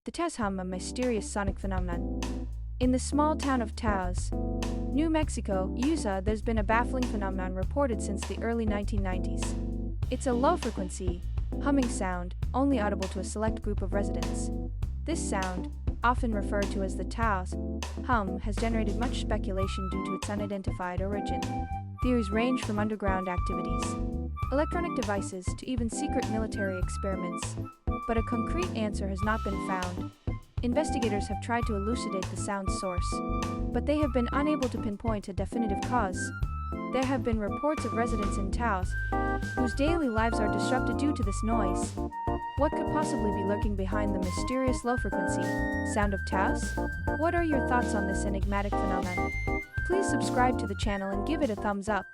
The Taos hum, a mysterious sonic phenomenon. In the small town of Taos, New Mexico, USA, there's been a baffling phenomenon reported since the early 1990s. It's a low-frequency, humming sound, only audible to a select group of residents. This sound, often referred to as the Taos hum, has generated much speculation due to its unidentified origin. Theories range from underground activities, electronic devices, to even secret military experiments, but a concrete answer has not been found. Investigators have tried to elucidate the sound's source, but they have been unable to pinpoint a definitive cause. There have been reports of residents in Taos whose daily lives are disrupted due to this noise. What could possibly be lurking behind the mysterious low-frequency sound of Taos? What are your thoughts on this enigmatic phenomenon? Please subscribe to the channel and give it a thumbs up.